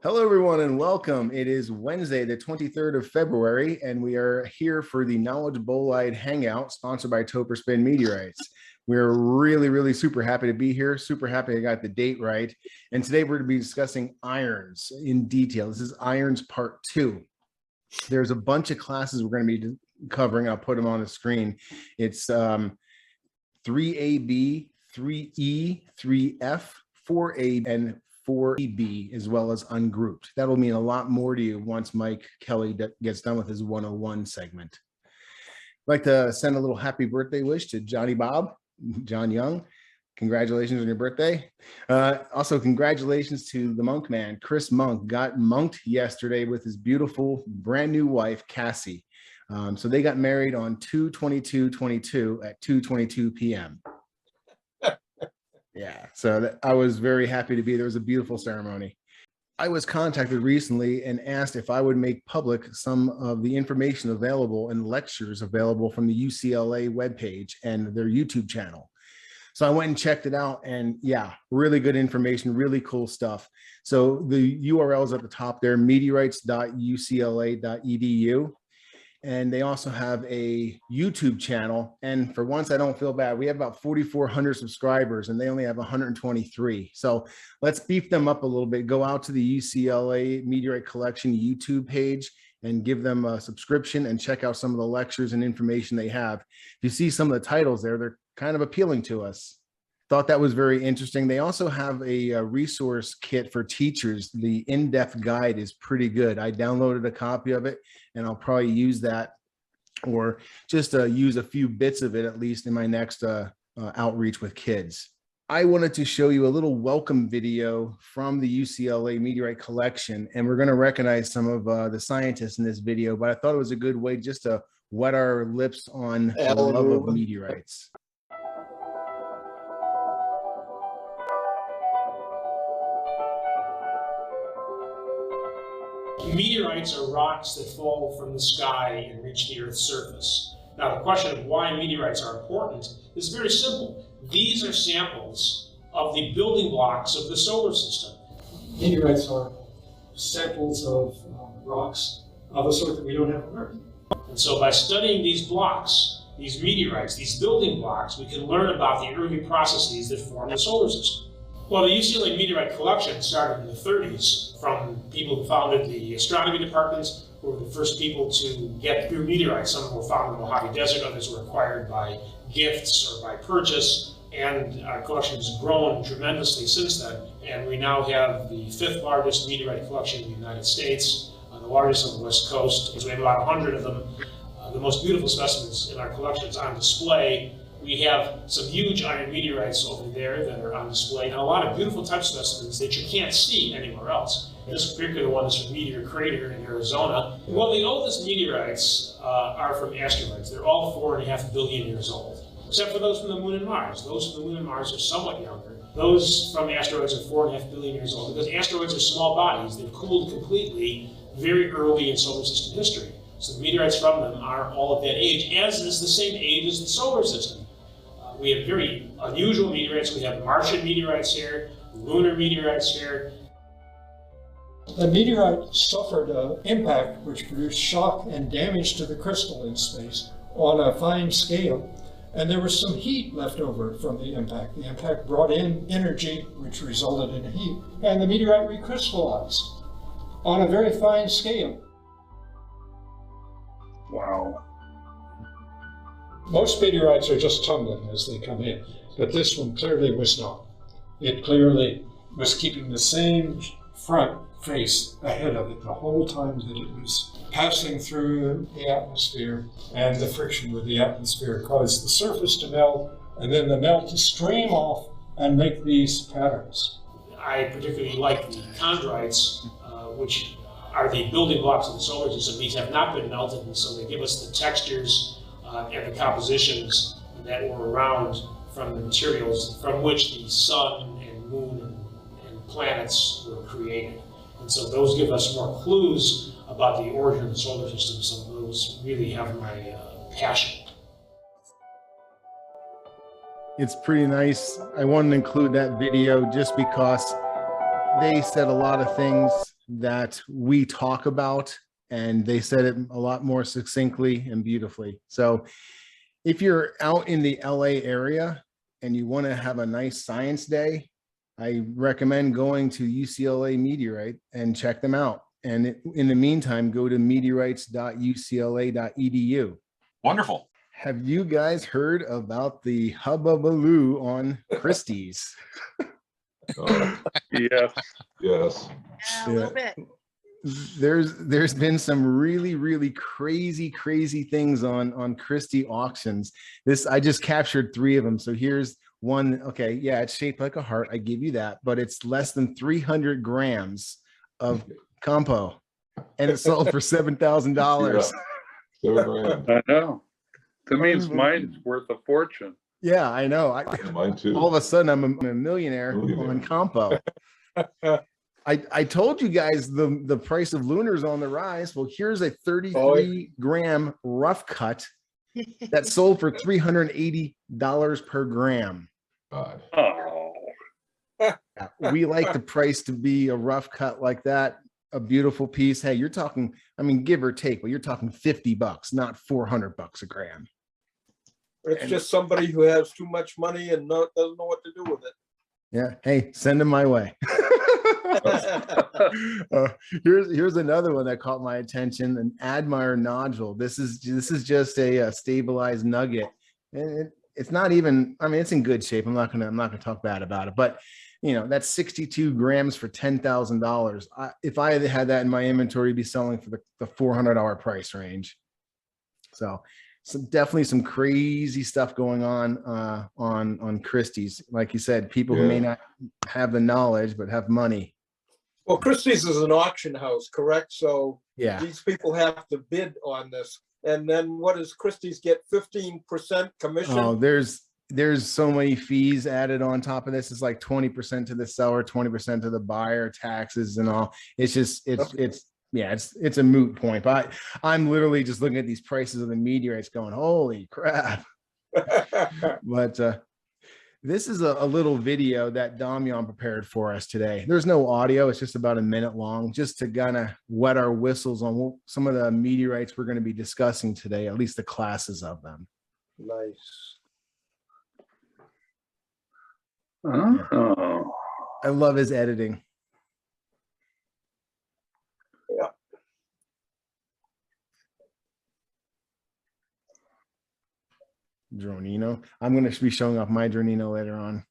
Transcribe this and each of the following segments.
Hello, everyone, and welcome. It is Wednesday, the 23rd of February, and we are here for the Knowledge Bolide Hangout sponsored by Topher Spin Meteorites. We're really super happy to be here. Super happy I got the date right. And today we're going to be discussing irons in detail. This is irons part 2. There's a bunch of classes we're going to be covering. I'll put them on the screen. It's 3AB, 3E, 3F, 4A, and 4EB, as well as ungrouped. That'll mean a lot more to you once Mike Kelly gets done with his 101 segment. I'd like to send a little happy birthday wish to Johnny Bob, John Young. Congratulations on your birthday. Also, congratulations to the Monk Man. Chris Monk got monked yesterday with his beautiful brand new wife, Cassie. So they got married on 2/22/22 at 2:22 p.m. Yeah, so I was very happy to be there. It was a beautiful ceremony. I was contacted recently and asked if I would make public some of the information available and lectures available from the UCLA webpage and their YouTube channel. So I went and checked it out, and yeah, really good information, really cool stuff. So the URL is at the top there, meteorites.ucla.edu. And they also have a YouTube channel. And for once, I don't feel bad. We have about 4,400 subscribers and they only have 123. So let's beef them up a little bit. Go out to the UCLA Meteorite Collection YouTube page and give them a subscription and check out some of the lectures and information they have. If you see some of the titles there, they're kind of appealing to us. Thought that was very interesting. They also have a resource kit for teachers. The in-depth guide is pretty good. I downloaded a copy of it, and I'll probably use that or just use a few bits of it, at least in my next outreach with kids. I wanted to show you a little welcome video from the UCLA Meteorite Collection, and we're going to recognize some of the scientists in this video, but I thought it was a good way just to wet our lips on the love of meteorites. Meteorites are rocks that fall from the sky and reach the Earth's surface. Now, the question of why meteorites are important is very simple. These are samples of the building blocks of the solar system. Meteorites are samples of rocks of a sort that we don't have on Earth. And so by studying these blocks, these meteorites, these building blocks, we can learn about the early processes that form the solar system. Well, the UCLA Meteorite Collection started in the 30s from people who founded the astronomy departments, who were the first people to get through meteorites. Some were found in the Mojave Desert, others were acquired by gifts or by purchase, and our collection has grown tremendously since then. And we now have the 5th largest meteorite collection in the United States, the largest on the West Coast. We have about 100 of them. The most beautiful specimens in our collections on display. We have some huge iron meteorites over there that are on display, and a lot of beautiful type specimens that you can't see anywhere else. This particular one is from Meteor Crater in Arizona. Well, the oldest meteorites are from asteroids. They're all 4.5 billion years old, except for those from the Moon and Mars. Those from the Moon and Mars are somewhat younger. Those from asteroids are 4.5 billion years old because asteroids are small bodies. They've cooled completely very early in solar system history. So the meteorites from them are all of that age, as is the same age as the solar system. We have very unusual meteorites. We have Martian meteorites here, lunar meteorites here. The meteorite suffered an impact which produced shock and damage to the crystal in space on a fine scale. And there was some heat left over from the impact. The impact brought in energy, which resulted in heat. And the meteorite recrystallized on a very fine scale. Wow. Most meteorites are just tumbling as they come in, but this one clearly was not. It clearly was keeping the same front face ahead of it the whole time that it was passing through the atmosphere, and the friction with the atmosphere caused the surface to melt, and then the melt to stream off and make these patterns. I particularly like the chondrites, which are the building blocks of the solar system. These have not been melted, and so they give us the textures and the compositions that were around from the materials from which the sun and moon and planets were created. And so those give us more clues about the origin of the solar system, so those really have my passion. It's pretty nice. I wanted to include that video just because they said a lot of things that we talk about, and they said it a lot more succinctly and beautifully. So if you're out in the LA area and you want to have a nice science day, I recommend going to UCLA Meteorite and check them out. And in the meantime, go to meteorites.ucla.edu. Wonderful. Have you guys heard about the hubbubaloo on Christie's? Yes. Yes. Yeah, a little bit. There's been some really crazy things on Christie auctions. I just captured 3 of them. So here's one. Okay, yeah, it's shaped like a heart. I give you that, but it's less than 300 grams of compo, and it sold for $7,000. Yeah. $7,000. I know. That means mine's worth a fortune. Yeah, I know. Mine too. All of a sudden, I'm a millionaire on compo. I told you guys the price of lunar's on the rise. Well, here's a 33-gram rough cut that sold for $380 per gram. God. Oh. We like the price to be a rough cut like that, a beautiful piece. Hey, you're talking, I mean, give or take, but you're talking $50, not $400 a gram. It's just somebody who has too much money and doesn't know what to do with it. Yeah. Hey, send them my way. Here's another one that caught my attention, an Admire nodule. This is just a stabilized nugget, and it's not even, I mean, it's in good shape. I'm not gonna talk bad about it, but you know, that's 62 grams for $10,000. If I had that in my inventory, it'd be selling for the $400 price range. So definitely some crazy stuff going on Christie's. Like you said, people who may not have the knowledge but have money. Well, Christie's is an auction house, correct? So Yeah. these people have to bid on this. And then what does Christie's get? 15% commission? Oh, there's so many fees added on top of this. It's like 20% to the seller, 20% to the buyer, taxes and all. It's just it's a moot point. But I'm literally just looking at these prices of the meteorites going, holy crap. But this is a little video that Domyan prepared for us today. There's no audio. It's just about a minute long, just to kind of wet our whistles on some of the meteorites we're going to be discussing today, at least the classes of them. Nice. Oh. I love his editing. Yeah. Dronino. I'm going to be showing off my Dronino later on.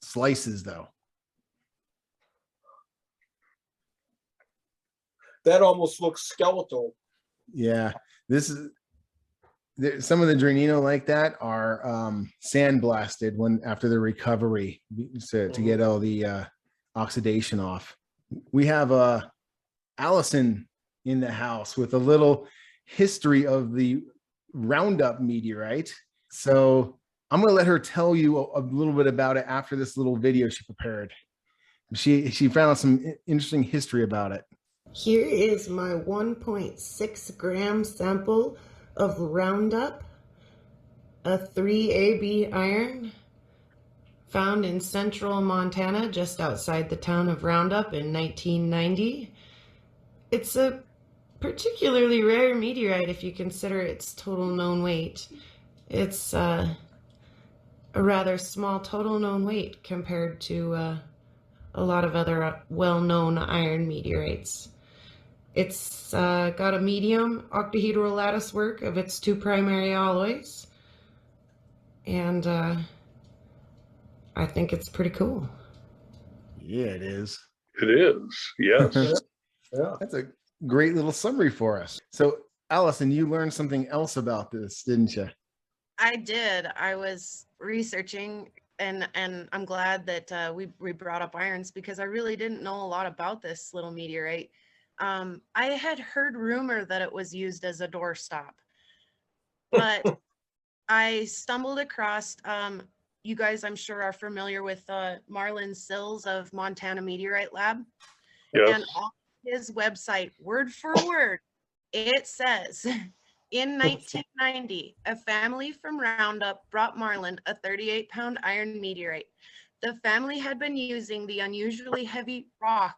Slices, though. That almost looks skeletal. Yeah, some of the Dronino like that are sandblasted after the recovery to get all the oxidation off. We have Allison in the house with a little history of the Roundup meteorite. So I'm going to let her tell you a little bit about it after this little video she prepared. She found some interesting history about it. Here is my 1.6 gram sample of Roundup, a IIIAB iron found in central Montana, just outside the town of Roundup in 1990. It's a particularly rare meteorite if you consider its total known weight. It's a rather small total known weight compared to a lot of other well-known iron meteorites. It's got a medium octahedral lattice work of its 2 primary alloys, and I think it's pretty cool. Yeah, it is. It is, yes. Yeah. That's a great little summary for us. So, Allison, you learned something else about this, didn't you? I did. I was researching, and I'm glad that we brought up irons, because I really didn't know a lot about this little meteorite. I had heard rumor that it was used as a doorstop, but I stumbled across, you guys I'm sure are familiar with Marlon Sills of Montana Meteorite Lab. Yes. And on his website, word for word, it says, in 1990, a family from Roundup brought Marlon a 38-pound iron meteorite. The family had been using the unusually heavy rock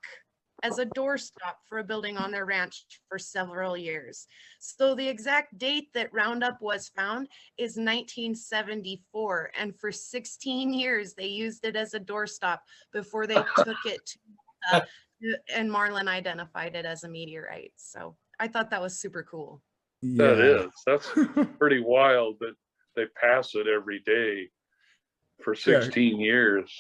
as a doorstop for a building on their ranch for several years. So the exact date that Roundup was found is 1974. And for 16 years, they used it as a doorstop before they took it to, and Marlin identified it as a meteorite. So I thought that was super cool. That is. That's pretty wild that they pass it every day for 16 years.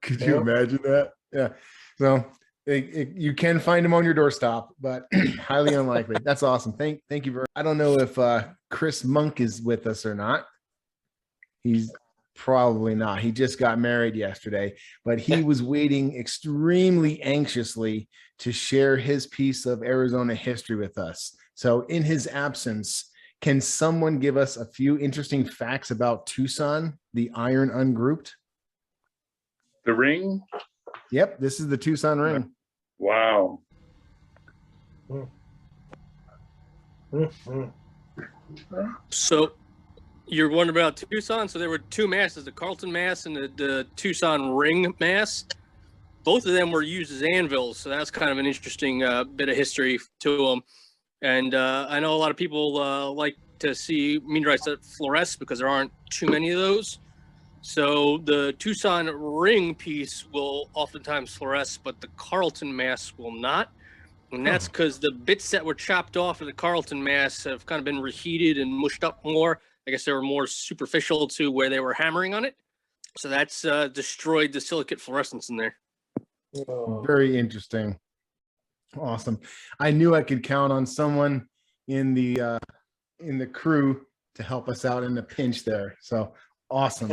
Could you imagine that? Yeah. So you can find them on your doorstop, but highly unlikely. That's awesome. Thank you very. I don't know if Chris Monk is with us or not. He's probably not. He just got married yesterday, but he was waiting extremely anxiously to share his piece of Arizona history with us. So in his absence, can someone give us a few interesting facts about Tucson, the Iron Ungrouped? The ring? Yep, this is the Tucson Ring. Wow. So you're wondering about Tucson? So there were two masses, the Carlton mass and the Tucson Ring mass. Both of them were used as anvils, so that's kind of an interesting bit of history to them. And I know a lot of people like to see meteorites that fluoresce because there aren't too many of those. So the Tucson Ring piece will oftentimes fluoresce, but the Carlton mass will not. And that's because the bits that were chopped off of the Carlton mass have kind of been reheated and mushed up more. I guess they were more superficial to where they were hammering on it. So that's destroyed the silicate fluorescence in there. Very interesting. Awesome. I knew I could count on someone in the crew to help us out in the pinch there. So awesome.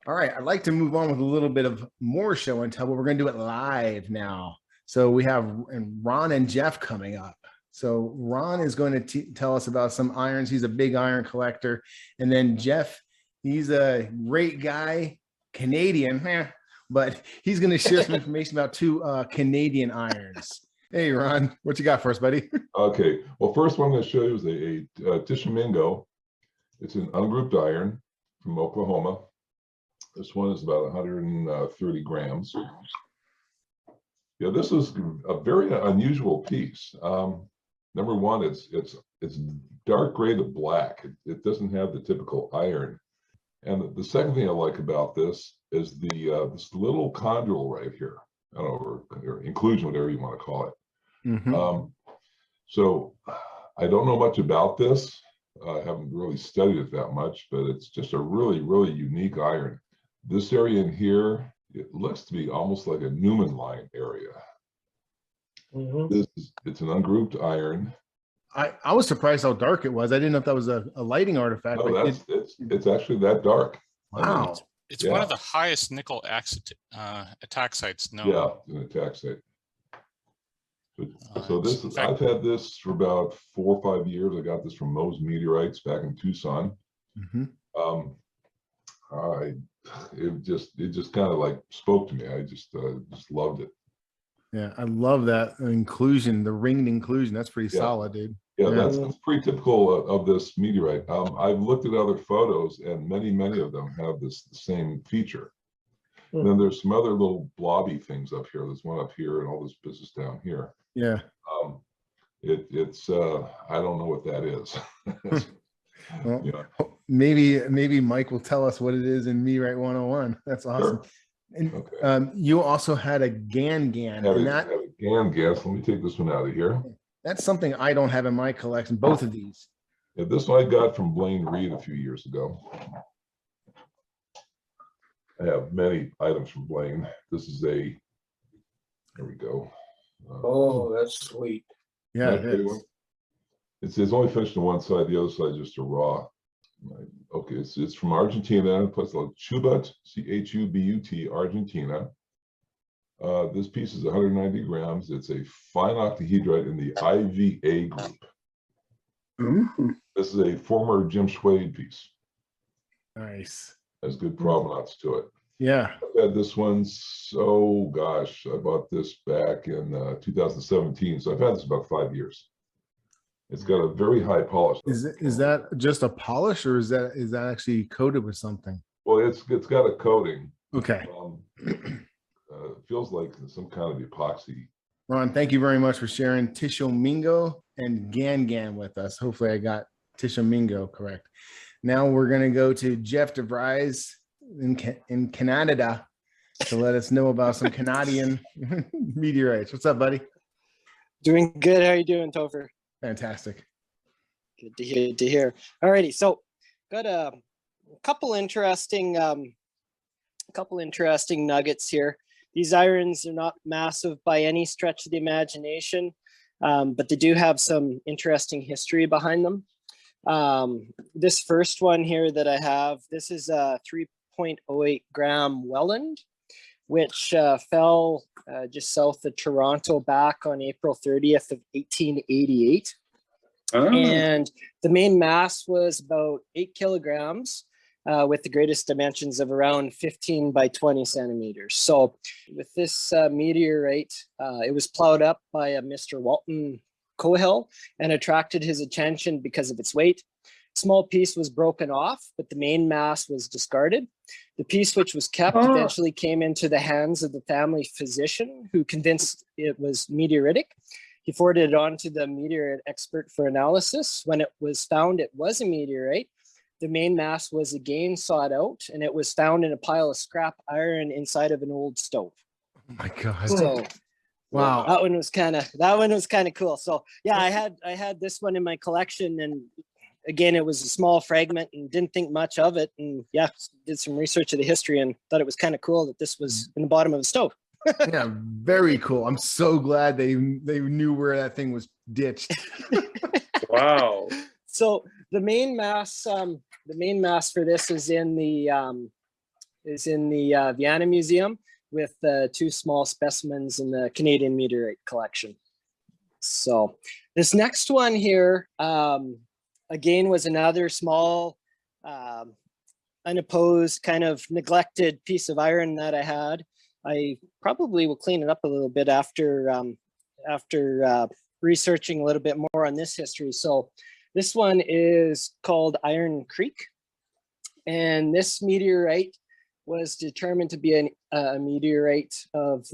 All right. I'd like to move on with a little bit of more show and tell, but we're going to do it live now. So we have Ron and Jeff coming up. So Ron is going to tell us about some irons. He's a big iron collector. And then Jeff, he's a great guy, Canadian, but he's going to share some information about two Canadian irons. Hey, Ron, what you got for us, buddy? Okay. Well, first one I'm going to show you is a Tishomingo. It's an ungrouped iron from Oklahoma. This one is about 130 grams. Yeah, this is a very unusual piece. Number one, it's dark gray to black. It doesn't have the typical iron. And the second thing I like about this is the this little condyle right here. I don't know, or inclusion, whatever you want to call it. Mm-hmm. So I don't know much about this. I haven't really studied it that much, but it's just a really, really unique iron. This area in here, it looks to be almost like a Newman line area. It's an ungrouped iron. I was surprised how dark it was. I didn't know if that was a lighting artifact. No, it's actually that dark. Wow. It's one of the highest nickel attack sites known. Yeah, an attack site. So this is, I've had this for about 4 or 5 years. I got this from Moe's Meteorites back in Tucson. Mm-hmm. It just kind of like spoke to me. I just loved it. Yeah, I love that inclusion, the ringed inclusion. That's pretty solid, dude. Yeah, that's pretty typical of this meteorite. I've looked at other photos, and many of them have the same feature. And then there's some other little blobby things up here. There's one up here, and all this business down here. Yeah. It's I don't know what that is. Well, yeah. Maybe Mike will tell us what it is in Meteorite 101. That's awesome. Sure. And Okay. You also had a Gan Gan. Have And a Gan Gan. So let me take this one out of here. that's something I don't have in my collection, both of these. Yeah, this one I got from Blaine Reed a few years ago. I have many items from Blaine. This is there we go. Oh, that's sweet. Yeah, it is. It's only finished on one side, the other side is just a raw. Okay, it's from Argentina, a place called Chubut, Chubut, Argentina. This piece is 190 grams. It's a fine octahedrite in the IVA group. Mm-hmm. This is a former Jim Schwade piece. Nice. Has good provenance to it. Yeah. I've had this one, so gosh, I bought this back in 2017. So I've had this about 5 years. It's got a very high polish. Is that just a polish, or is that actually coated with something? Well, it's got a coating. Okay. It feels like some kind of epoxy Ron, thank you very much for sharing Tishomingo and Gan Gan with us. Hopefully I got Tishomingo correct. Now we're going to go to Jeff DeVries in Canada to let us know about some Canadian meteorites. What's up, buddy? Doing good. How are you doing, Topher? Fantastic. Good to hear. Alrighty, so got a couple interesting nuggets here. These irons are not massive by any stretch of the imagination, but they do have some interesting history behind them. This first one here that I have, this is a 3.08 gram Welland, which fell just south of Toronto back on April 30th of 1888. Oh. And the main mass was about 8 kilograms. With the greatest dimensions of around 15 by 20 centimeters. So with this meteorite, it was plowed up by a Mr. Walton Cohill and attracted his attention because of its weight. Small piece was broken off, but the main mass was discarded. The piece which was kept eventually came into the hands of the family physician, who convinced it was meteoritic. He forwarded it on to the meteorite expert for analysis. When it was found it was a meteorite, the main mass was again sought out, and it was found in a pile of scrap iron inside of an old stove. Oh my God. So wow. That one was kind of cool. So yeah, I had this one in my collection, and again, it was a small fragment and didn't think much of it. And yeah, did some research of the history and thought it was kind of cool that this was in the bottom of a stove. Yeah, very cool. I'm so glad they knew where that thing was ditched. Wow. So the main mass for this is in the Vienna Museum with 2 small specimens in the Canadian Meteorite Collection. So this next one here, again, was another small, unopposed, kind of neglected piece of iron that I had. I probably will clean it up a little bit after researching a little bit more on this history. So this one is called Iron Creek, and this meteorite was determined to be a meteorite of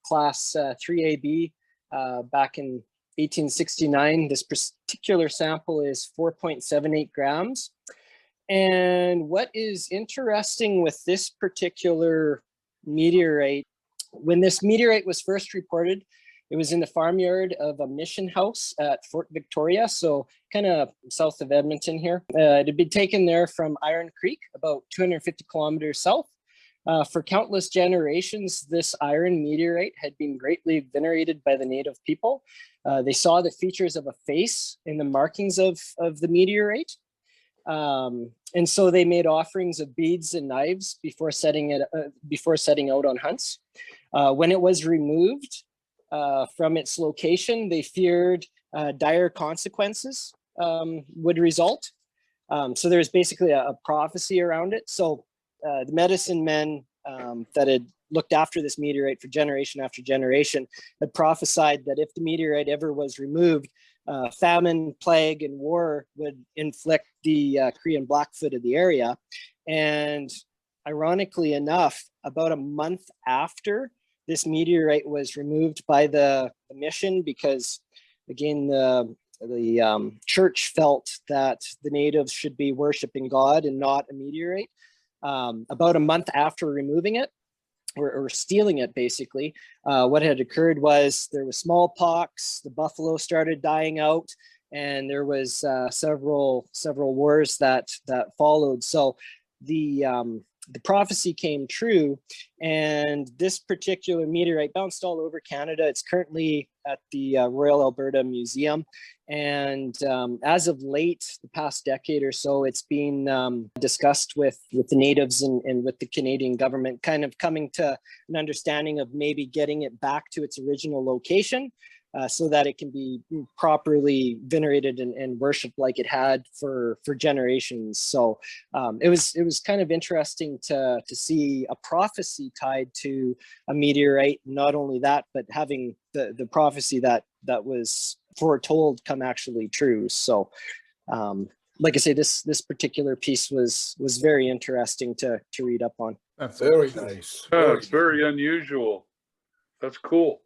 class 3AB back in 1869. This particular sample is 4.78 grams. And what is interesting with this particular meteorite, when this meteorite was first reported, it was in the farmyard of a mission house at Fort Victoria, so kind of south of Edmonton here. It had been taken there from Iron Creek, about 250 kilometers south. For countless generations, this iron meteorite had been greatly venerated by the native people. They saw the features of a face in the markings of the meteorite. And so they made offerings of beads and knives before setting out on hunts. When it was removed from its location, they feared dire consequences would result. So there's basically a prophecy around it. So the medicine men that had looked after this meteorite for generation after generation had prophesied that if the meteorite ever was removed, famine, plague, and war would inflict the Korean Blackfoot of the area. And ironically enough, about a month after this meteorite was removed by the mission, because again, the church felt that the natives should be worshiping God and not a meteorite. About a month after removing it, or stealing it, basically, what had occurred was there was smallpox, the buffalo started dying out, and there was several wars that followed. So the prophecy came true, and this particular meteorite bounced all over Canada. It's currently at the Royal Alberta Museum, and as of late, the past decade or so, it's been discussed with the natives and with the Canadian government, kind of coming to an understanding of maybe getting it back to its original location, so that it can be properly venerated and worshipped like it had for generations. So it was kind of interesting to see a prophecy tied to a meteorite. Not only that, but having the prophecy that was foretold come actually true. So like I say, this particular piece was very interesting to read up on. That's very nice. It's very unusual. That's cool.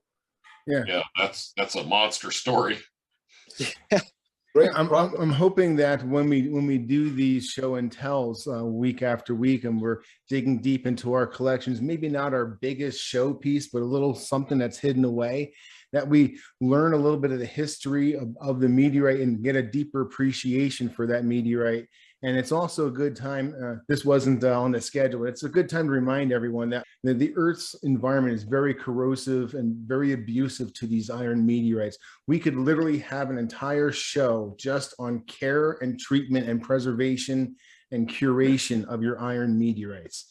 Yeah. That's a monster story. Great I'm problem. hoping that when we do these show and tells week after week, and we're digging deep into our collections, maybe not our biggest showpiece, but a little something that's hidden away, that we learn a little bit of the history of the meteorite and get a deeper appreciation for that meteorite. And it's also a good time, this wasn't on the schedule, but it's a good time to remind everyone that the Earth's environment is very corrosive and very abusive to these iron meteorites. We could literally have an entire show just on care and treatment and preservation and curation of your iron meteorites.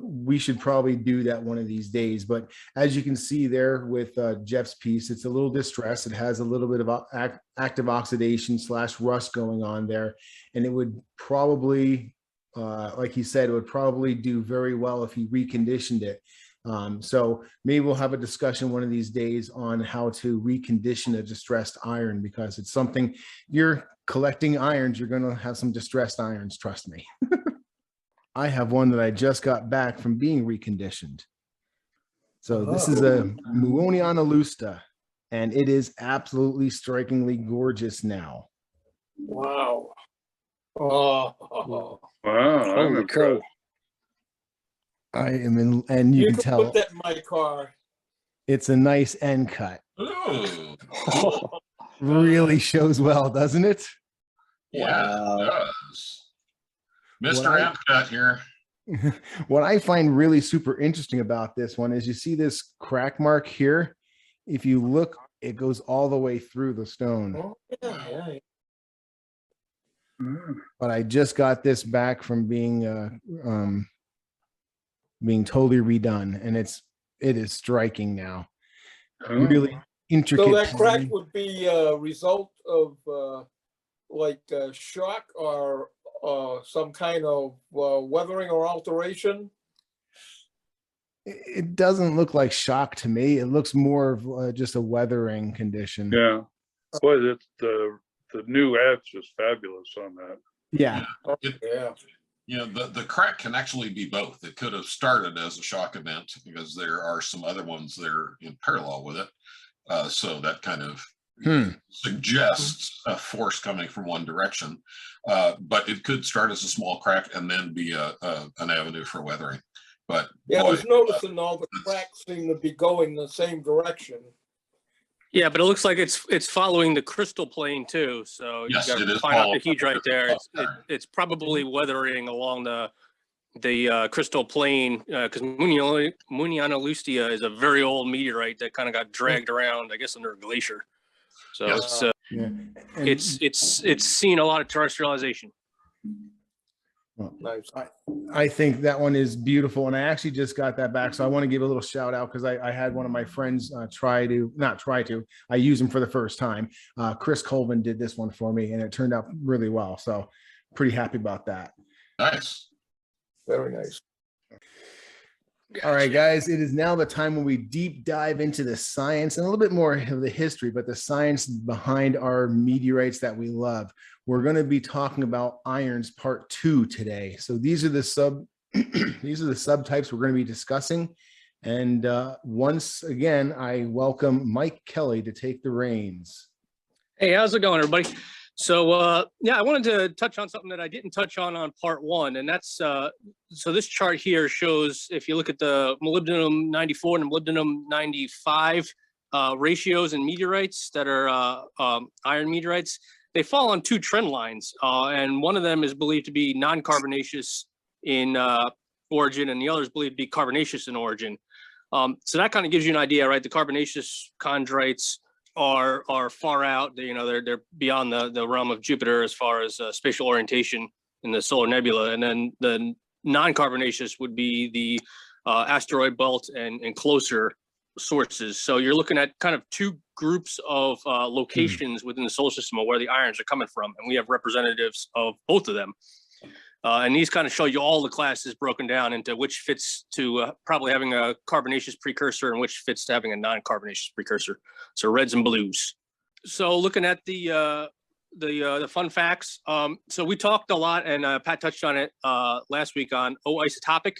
We should probably do that one of these days. But as you can see there with Jeff's piece, it's a little distressed. It has a little bit of active oxidation / rust going on there. And it would probably, like he said, it would probably do very well if he reconditioned it. So maybe we'll have a discussion one of these days on how to recondition a distressed iron, because it's something, you're collecting irons, you're going to have some distressed irons, trust me. I have one that I just got back from being reconditioned. So this is a Muonionalusta, and it is absolutely strikingly gorgeous now. Wow. Oh. Wow. I'm impressed. I am in, and you can tell put that in my car. it's a nice end cut. Ooh. Really shows well, doesn't it? Yeah, it does. Mr. Epcot here. What I find really super interesting about this one is you see this crack mark here. If you look, it goes all the way through the stone. Oh, yeah. But I just got this back from being totally redone, and it is striking now. Really intricate. So that crack would be a result of like shock or some kind of weathering or alteration? It doesn't look like shock to me. It looks more of just a weathering condition. Yeah. Boy, that's the new etch is fabulous on that. Yeah. The crack can actually be both. It could have started as a shock event because there are some other ones that are in parallel with it. So that kind of suggests a force coming from one direction, but it could start as a small crack and then be an avenue for weathering. But yeah, boy, I was noticing all the cracks seem to be going the same direction. Yeah, but it looks like it's following the crystal plane too. So yes, you got to find out the heat right there. It's probably weathering along the crystal plane, because Muonionalusta is a very old meteorite that kind of got dragged around, I guess, under a glacier. So it's seen a lot of terrestrialization. Well, nice. I think that one is beautiful, and I actually just got that back, so I want to give a little shout out because I had one of my friends I use them for the first time. Chris Colvin did this one for me, and it turned out really well, so pretty happy about that. Nice. Very nice. All right, guys, it is now the time when we deep dive into the science and a little bit more of the history, but the science behind our meteorites that we love. We're going to be talking about irons part 2 today. So these are the subtypes we're going to be discussing. And once again, I welcome Mike Kelly to take the reins. Hey, how's it going, everybody? So yeah, I wanted to touch on something that I didn't touch on part 1, and that's so this chart here shows, if you look at the molybdenum 94 and molybdenum 95 ratios in meteorites that are iron meteorites, they fall on 2 trend lines, and one of them is believed to be non-carbonaceous in origin, and the other is believed to be carbonaceous in origin. So that kind of gives you an idea, right? The carbonaceous chondrites are far out. They're beyond the realm of Jupiter as far as spatial orientation in the solar nebula, and then the non-carbonaceous would be the asteroid belt and closer sources. So you're looking at kind of 2 groups of locations within the solar system of where the irons are coming from, and we have representatives of both of them. And these kind of show you all the classes broken down into which fits to probably having a carbonaceous precursor and which fits to having a non-carbonaceous precursor. So reds and blues. So looking at the fun facts. So we talked a lot, and Pat touched on it last week on O-isotopic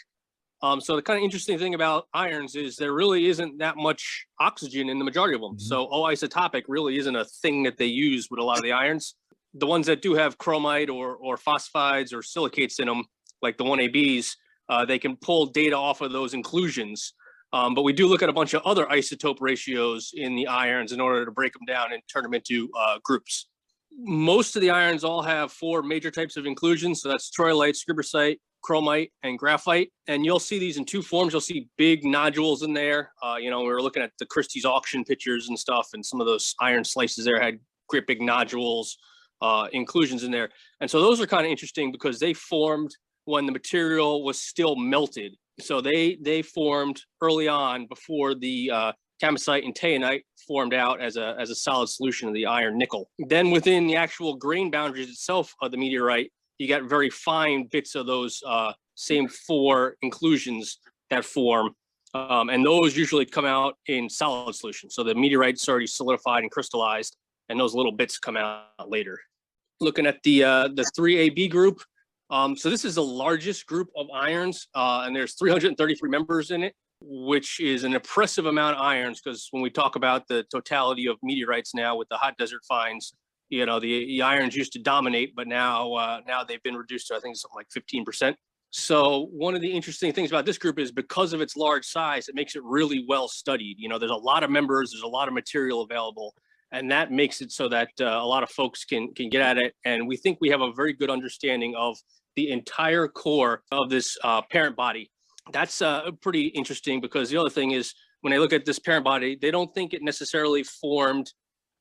So the kind of interesting thing about irons is there really isn't that much oxygen in the majority of them. So O-isotopic really isn't a thing that they use with a lot of the irons. The ones that do have chromite or phosphides or silicates in them, like the 1ABs, they can pull data off of those inclusions. But we do look at a bunch of other isotope ratios in the irons in order to break them down and turn them into groups. Most of the irons all have 4 major types of inclusions. So that's troilite, scribersite, chromite, and graphite. And you'll see these in 2 forms. You'll see big nodules in there. We were looking at the Christie's auction pictures and stuff, and some of those iron slices there had great big nodules, inclusions in there. And so those are kind of interesting because they formed when the material was still melted. So they formed early on before the camacite and taenite formed out as a solid solution of the iron nickel. Then within the actual grain boundaries itself of the meteorite, you got very fine bits of those same 4 inclusions that form. And those usually come out in solid solution. So the meteorite's already solidified and crystallized, and those little bits come out later. Looking at the 3AB group, so this is the largest group of irons, and there's 333 members in it, which is an impressive amount of irons, because when we talk about the totality of meteorites now with the hot desert finds, the irons used to dominate, but now they've been reduced to, I think, something like 15%. So one of the interesting things about this group is because of its large size, it makes it really well studied. There's a lot of members, there's a lot of material available, and that makes it so that a lot of folks can get at it. And we think we have a very good understanding of the entire core of this parent body. That's pretty interesting, because the other thing is when they look at this parent body, they don't think it necessarily formed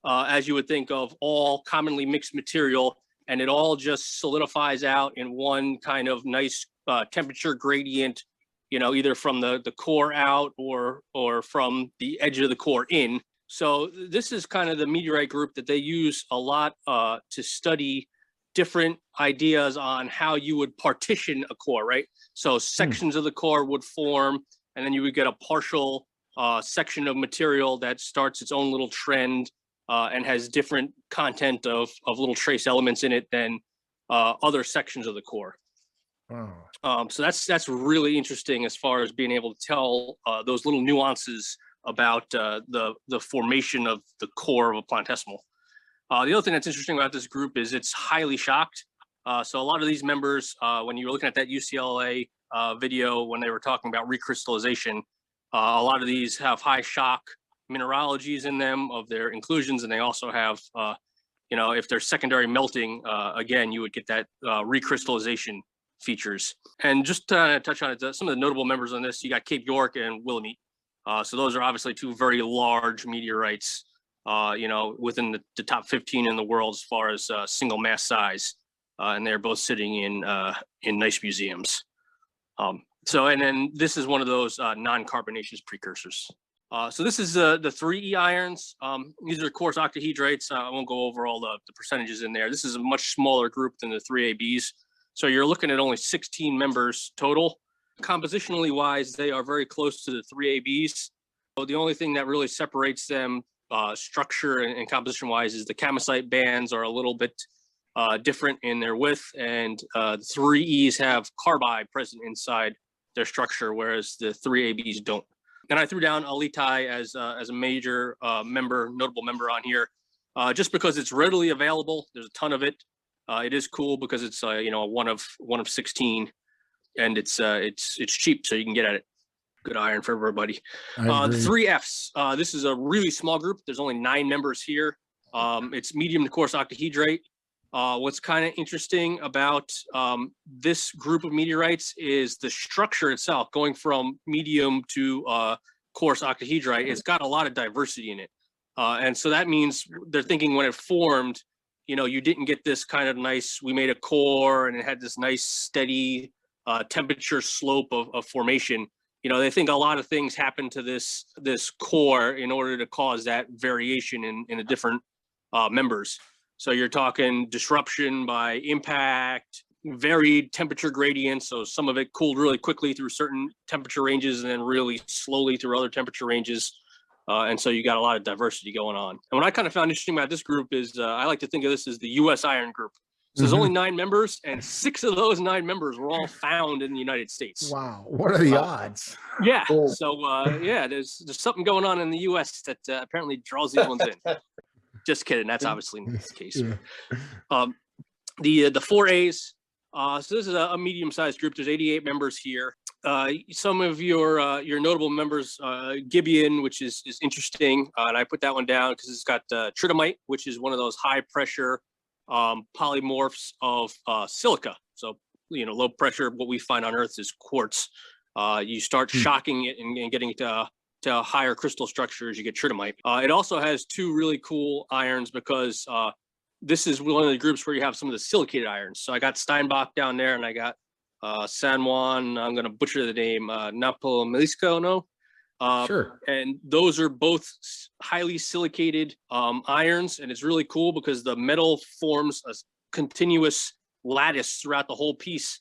as you would think of all commonly mixed material, and it all just solidifies out in one kind of nice temperature gradient, either from the core out or from the edge of the core in. So this is kind of the meteorite group that they use a lot to study different ideas on how you would partition a core, right? So sections of the core would form, and then you would get a partial section of material that starts its own little trend and has different content of little trace elements in it than other sections of the core. Wow. So that's really interesting as far as being able to tell those little nuances about the formation of the core of a planetesimal. The other thing that's interesting about this group is it's highly shocked. So a lot of these members, when you were looking at that UCLA video, when they were talking about recrystallization, a lot of these have high shock mineralogies in them of their inclusions, and they also have, if they're secondary melting, again, you would get that recrystallization features. And just to touch on it, some of the notable members on this, you got Cape York and Willamette. So those are obviously 2 very large meteorites, within the top 15 in the world as far as single mass size, and they're both sitting in nice museums. And then this is one of those non-carbonaceous precursors. So this is the 3E irons. These are coarse octahedrites. I won't go over all the percentages in there. This is a much smaller group than the 3ABs. So you're looking at only 16 members total. Compositionally wise, they are very close to the 3ABs. So the only thing that really separates them structure and composition wise is the camacite bands are a little bit different in their width, and the 3Es have carbide present inside their structure, whereas the 3ABs don't. And I threw down Aletai as a major notable member on here, just because it's readily available. There's a ton of it. It is cool because it's one of 16, and it's cheap, so you can get at it. Good iron for everybody. The 3Fs. This is a really small group. There's only 9 members here. It's medium to coarse octahedrite. What's kind of interesting about this group of meteorites is the structure itself, going from medium to coarse octahedrite. It's got a lot of diversity in it. And so that means they're thinking when it formed, you didn't get this kind of nice, we made a core and it had this nice steady temperature slope of formation. They think a lot of things happen to this core in order to cause that variation in the different members. So you're talking disruption by impact, varied temperature gradients. So some of it cooled really quickly through certain temperature ranges and then really slowly through other temperature ranges. And so you got a lot of diversity going on. And what I kind of found interesting about this group is I like to think of this as the US iron group. So there's only 9 members, and 6 of those 9 members were all found in the United States. Wow, what are the odds? Yeah. So yeah, there's something going on in the U.S. that apparently draws these ones in. Just kidding. That's obviously not the case. The 4As. So this is a medium-sized group. There's 88 members here. Some of your notable members, Gibeon, which is interesting, and I put that one down because it's got tritomite, which is one of those high-pressure polymorphs of silica. So, you know, low pressure, what we find on Earth is quartz. You start shocking it and getting it to higher crystal structures, you get tritomite. It also has 2 really cool irons because this is one of the groups where you have some of the silicated irons. So I got Steinbach down there, and I got San Juan, I'm going to butcher the name, Napolmelisco, no? Sure. And those are both highly silicated irons, and it's really cool because the metal forms a continuous lattice throughout the whole piece,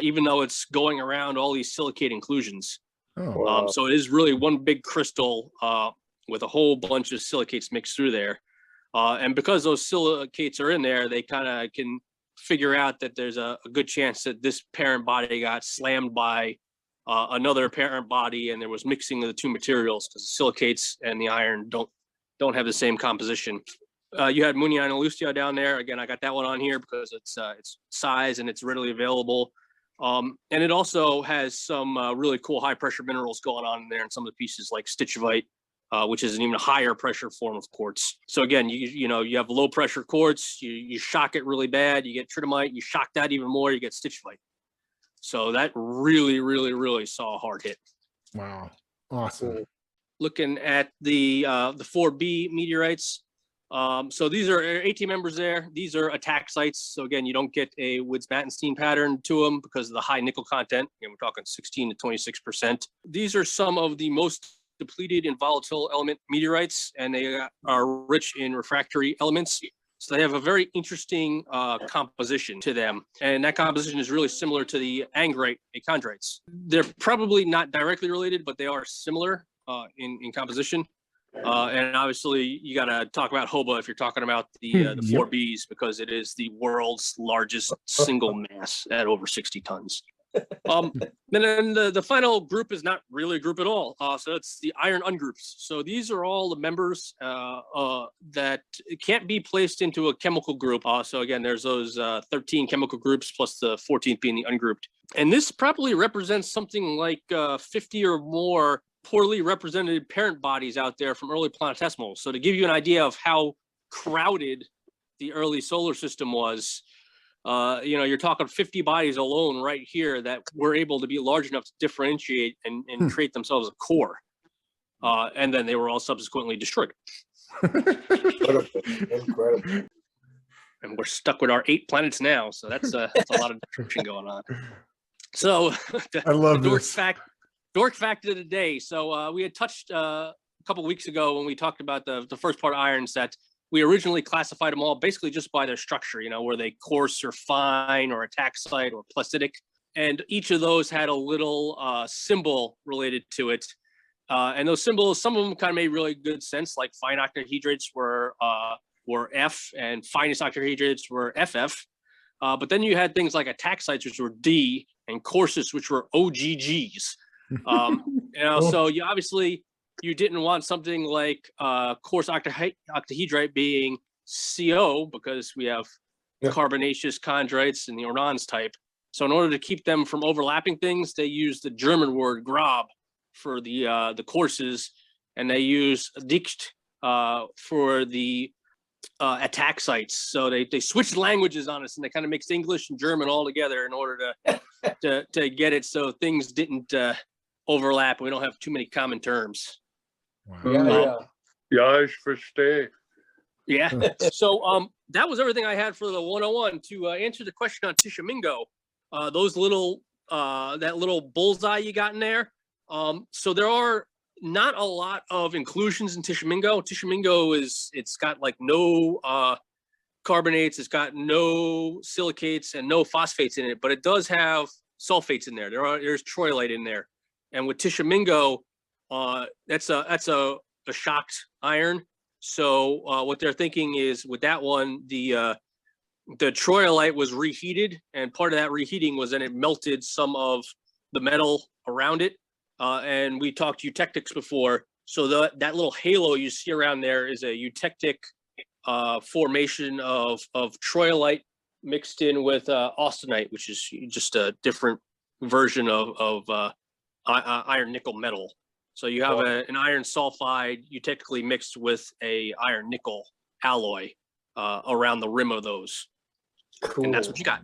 even though it's going around all these silicate inclusions. Oh. So it is really one big crystal with a whole bunch of silicates mixed through there. And because those silicates are in there, they kind of can figure out that there's a good chance that this parent body got slammed by another parent body, and there was mixing of the 2 materials because the silicates and the iron don't have the same composition. You had Muonionalusta down there. Again, I got that one on here because it's size and it's readily available. And it also has some really cool high pressure minerals going on in there in some of the pieces, like Stichovite, which is an even higher pressure form of quartz. So again, you know, you have low pressure quartz, you shock it really bad, you get tritomite, you shock that even more, you get Stichovite. So that really saw a hard hit. Wow, awesome. Looking at the 4B meteorites. So these are 18 members there. These are attack sites. So again, you don't get a Woods-Mattenstein pattern to them because of the high nickel content. And we're talking 16 to 26%. These are some of the most depleted in volatile element meteorites, and they are rich in refractory elements. So they have a very interesting composition to them. And that composition is really similar to the angrite chondrites. They're probably not directly related, but they are similar in composition. And obviously, you got to talk about HOBA if you're talking about the 4Bs, because it is the world's largest single mass at over 60 tons. Then the final group is not really a group at all. So it's the iron ungroups. So these are all the members that can't be placed into a chemical group. So again, there's those 13 chemical groups plus the 14th being the ungrouped. And this probably represents something like 50 or more poorly represented parent bodies out there from early planetesimals. So to give you an idea of how crowded the early solar system was, you know, you're talking 50 bodies alone right here that were able to be large enough to differentiate and create themselves a core. And then they were all subsequently destroyed. Incredible. And we're stuck with our 8 planets now. So that's a lot of destruction going on. So I love the this. dork fact of the day. So we had touched a couple weeks ago when we talked about the first part of irons that we originally classified them all basically just by their structure, you know, were they coarse or fine or attaxite or plastitic. And each of those had a little symbol related to it. And those symbols, some of them kind of made really good sense, like fine octahedrites were F and finest octahedrites were FF. But then you had things like attaxites, which were D, and coarses, which were OGGs. You know, so you obviously you didn't want something like coarse octahedrite being CO because we have carbonaceous chondrites and the Ornans type. So in order to keep them from overlapping things, they use the German word Grab for the courses, and they use Dicht for the attaxites. So they switched languages on us, and they kind of mixed English and German all together in order to get it so things didn't overlap. We don't have too many common terms. Wow. Ja, ich verstehe. Yeah. So that was everything I had for the 101. To answer the question on Tishomingo, those little that little bullseye you got in there. So there are not a lot of inclusions in Tishomingo. Tishomingo it's got like no carbonates, it's got no silicates and no phosphates in it, but it does have sulfates in there. There's troilite in there. And with Tishomingo, that's a shocked iron. So what they're thinking is with that one, the the troilite was reheated, and part of that reheating was then it melted some of the metal around it. And we talked eutectics before. So that little halo you see around there is a eutectic formation of troilite mixed in with austenite, which is just a different version of iron nickel metal. So you have an iron sulfide eutectically mixed with a iron nickel alloy around the rim of those. Cool. And that's what you got.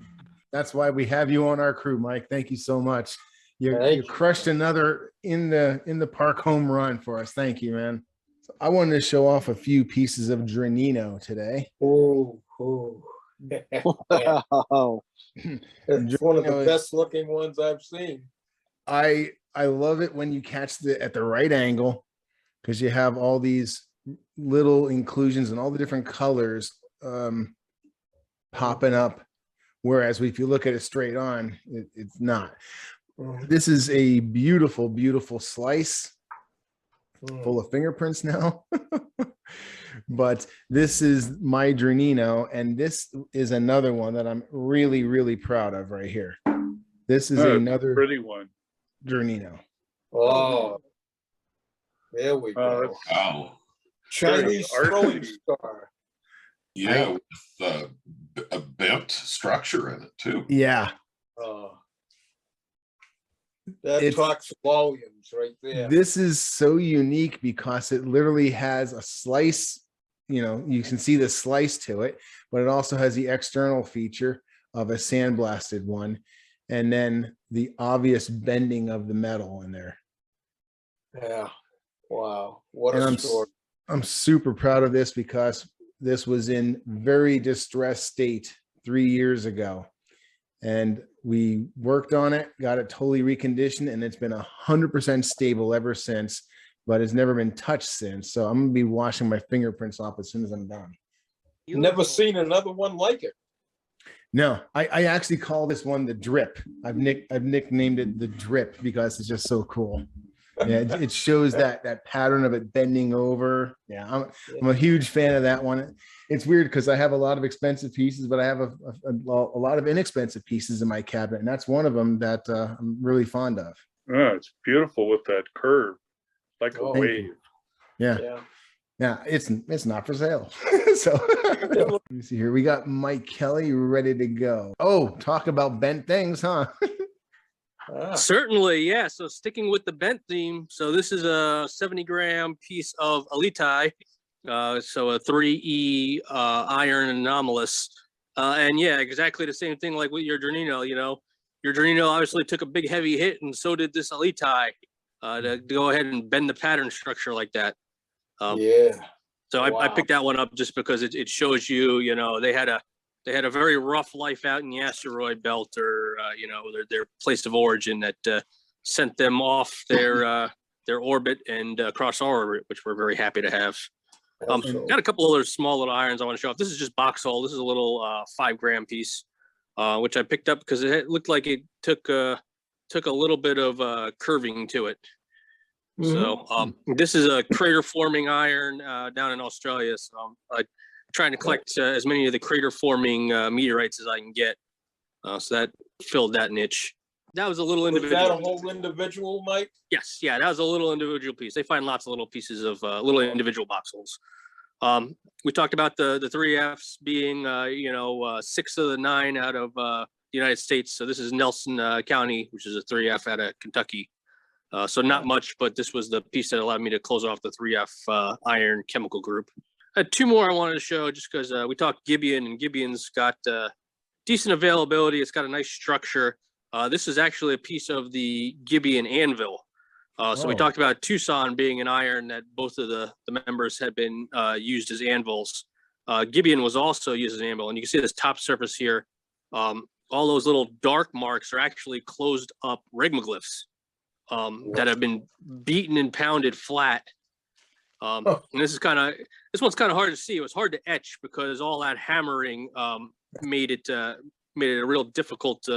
That's why we have you on our crew, Mike. Thank you so much. You crushed another in the park home run for us. Thank you, man. So I wanted to show off a few pieces of Dronino today. Oh. Wow. It's one of the best looking ones I've seen. I love it when you catch at the right angle, because you have all these little inclusions and all the different colors popping up. Whereas if you look at it straight on, it's not. This is a beautiful, beautiful slice full of fingerprints now. But this is my Dronino, and this is another one that I'm really, really proud of right here. This is another pretty one. Dronino. Oh, there we go. Wow. Chinese throwing star. Yeah, with a bent structure in it too. Yeah. That talks volumes right there. This is so unique because it literally has a slice, you can see the slice to it, but it also has the external feature of a sandblasted one, and then the obvious bending of the metal in there. Yeah. Wow. What a story. I'm super proud of this because this was in very distressed state 3 years ago. And we worked on it, got it totally reconditioned, and it's been 100% stable ever since, but it's never been touched since. So I'm going to be washing my fingerprints off as soon as I'm done. You've never seen another one like it. No, I actually call this one the drip. I've nicknamed it the drip because it's just so cool. Yeah, it shows that pattern of it bending over. Yeah, I'm a huge fan of that one. It's weird because I have a lot of expensive pieces, but I have a lot of inexpensive pieces in my cabinet, and that's one of them that I'm really fond of. Oh, it's beautiful with that curve, like a wave. Yeah. It's not for sale. So let me see here. We got Mike Kelly ready to go. Oh, talk about bent things, huh? Certainly, yeah. So sticking with the bent theme, so this is a 70-gram piece of Aletai, so a 3E iron anomalous, and yeah, exactly the same thing like with your Dronino. Your Dronino obviously took a big heavy hit, and so did this Aletai to go ahead and bend the pattern structure like that. So I picked that one up just because it shows you, they had a very rough life out in the asteroid belt, or their place of origin that sent them off their orbit and across our orbit, which we're very happy to have. Got a couple other small little irons I want to show off. This is just Boxhole. This is a little 5-gram piece, which I picked up because it looked like it took a little bit of curving to it. So this is a crater forming iron down in Australia. So I'm trying to collect as many of the crater forming meteorites as I can get. So that filled that niche. That was a little individual. Was that a whole individual, Mike? Yes, yeah, that was a little individual piece. They find lots of little pieces of little individual Boxholes. We talked about the 3Fs being 6 of the 9 out of the United States. So this is Nelson County, which is a 3F out of Kentucky. So not much, but this was the piece that allowed me to close off the 3F iron chemical group. I had 2 more I wanted to show just because we talked Gibeon, and Gibeon's got decent availability. It's got a nice structure. This is actually a piece of the Gibeon anvil. So we talked about Tucson being an iron that both of the members had been used as anvils. Gibeon was also used as an anvil, and you can see this top surface here. All those little dark marks are actually closed up regmaglyphs that have been beaten and pounded flat. And this one's kind of hard to see. It was hard to etch because all that hammering made it a real difficult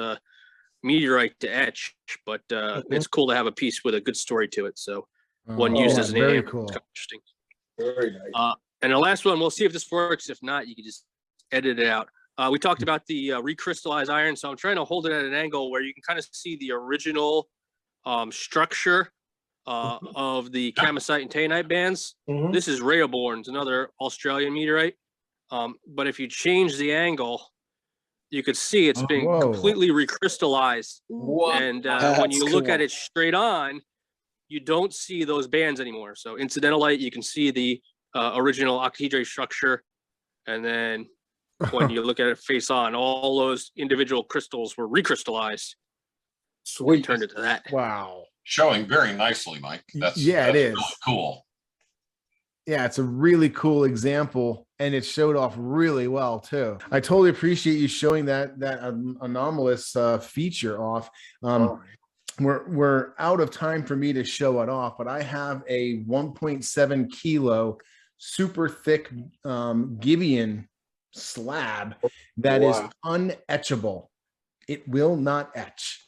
meteorite to etch. But it's cool to have a piece with a good story to it. So one used as an very anvil. cool. It's kind of interesting. Very nice. And the last one, we'll see if this works. If not, you can just edit it out. We talked about the recrystallized iron, so I'm trying to hold it at an angle where you can kind of see the original structure of the kamacite and taenite bands. This is Roebourne, another Australian meteorite. But if you change the angle, you could see it's been completely recrystallized. And when you look at it straight on, you don't see those bands anymore. So incidental light, you can see the original octahedral structure. And then when you look at it face on, all those individual crystals were recrystallized. Sweet. Turned into that. Wow. Showing very nicely, Mike. That's it is really cool. Yeah, it's a really cool example, and it showed off really well too. I totally appreciate you showing that anomalous feature off. We're out of time for me to show it off, but I have a 1.7 kilo super thick Gibeon slab that is unetchable. It will not etch.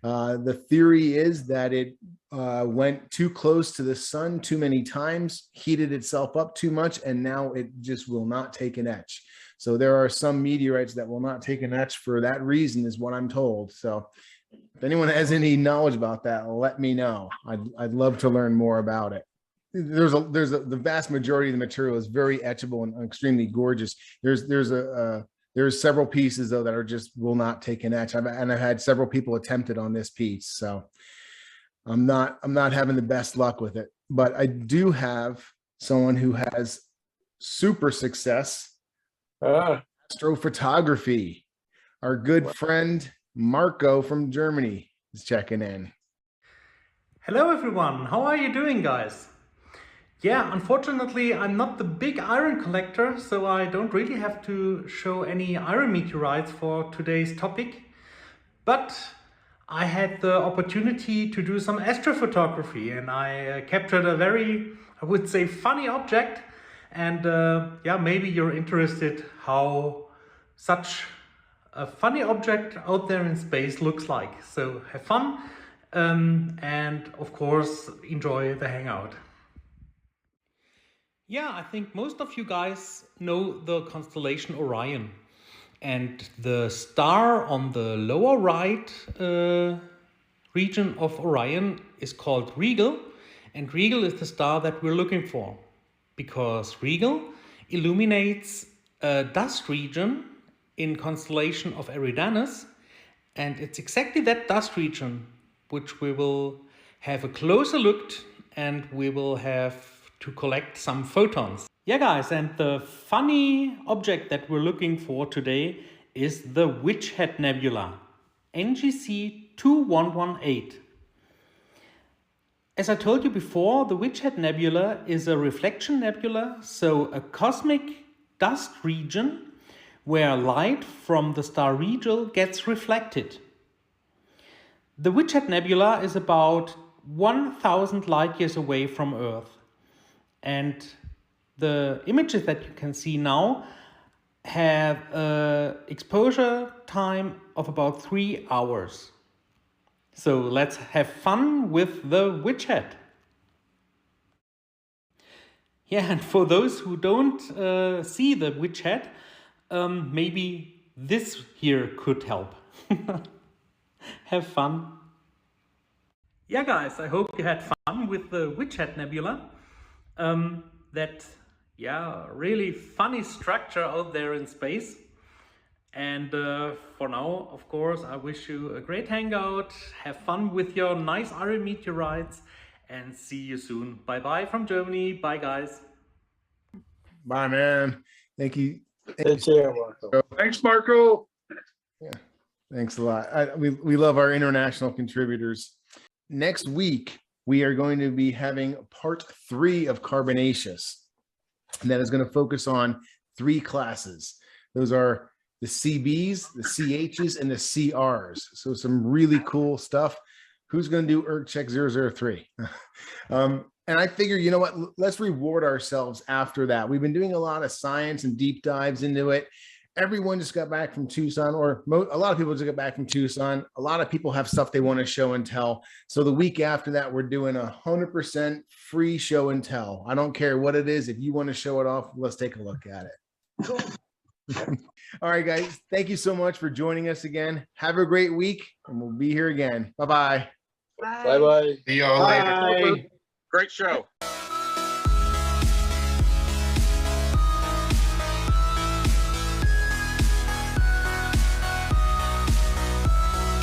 The theory is that it went too close to the sun too many times, heated itself up too much, and now it just will not take an etch. So there are some meteorites that will not take an etch for that reason, is what I'm told. So if anyone has any knowledge about that, let me know. I'd love to learn more about it. The vast majority of the material is very etchable and extremely gorgeous. There's several pieces though that are just will not take an etch. I've had several people attempt it on this piece, so I'm not having the best luck with it. But I do have someone who has super success. Astrophotography. Our good friend Marco from Germany is checking in. Hello everyone, how are you doing, guys? Yeah, unfortunately, I'm not the big iron collector, so I don't really have to show any iron meteorites for today's topic. But I had the opportunity to do some astrophotography, and I captured a very, I would say, funny object. And yeah, maybe you're interested how such a funny object out there in space looks like. So have fun, and of course, enjoy the Hangout. Yeah, I think most of you guys know the constellation Orion, and the star on the lower right region of Orion is called Rigel, and Rigel is the star that we're looking for because Rigel illuminates a dust region in constellation of Eridanus, and it's exactly that dust region which we will have a closer look, and we will have to collect some photons. Yeah guys, and the funny object that we're looking for today is the Witch Head Nebula, NGC 2118. As I told you before, the Witch Head Nebula is a reflection nebula, so a cosmic dust region where light from the star Rigel gets reflected. The Witch Head Nebula is about 1,000 light years away from Earth. And the images that you can see now have an exposure time of about 3 hours. So let's have fun with the Witch Head. Yeah, and for those who don't see the Witch Head, maybe this here could help. Have fun. Yeah guys, I hope you had fun with the Witch Head Nebula. That, yeah, really funny structure out there in space. And for now, of course, I wish you a great hangout. Have fun with your nice iron meteorites, and see you soon. Bye bye from Germany. Bye guys. Bye, man. Thank you. Take care, Marco. Thanks, Marco. Yeah, thanks a lot. We love our international contributors. Next week, we are going to be having part 3 of carbonaceous, and that is going to focus on 3 classes. Those are the CBs, the CHs, and the CRs. So some really cool stuff. Who's going to do ERG check 003? And I figure, you know what, let's reward ourselves after that. We've been doing a lot of science and deep dives into it. Everyone just got back from Tucson, or a lot of people just got back from Tucson. A lot of people have stuff they want to show and tell. So the week after that, we're doing 100% free show and tell. I don't care what it is. If you want to show it off, let's take a look at it. Cool. All right, guys. Thank you so much for joining us again. Have a great week, and we'll be here again. Bye-bye. Bye-bye. See y'all later. Bye. Great show.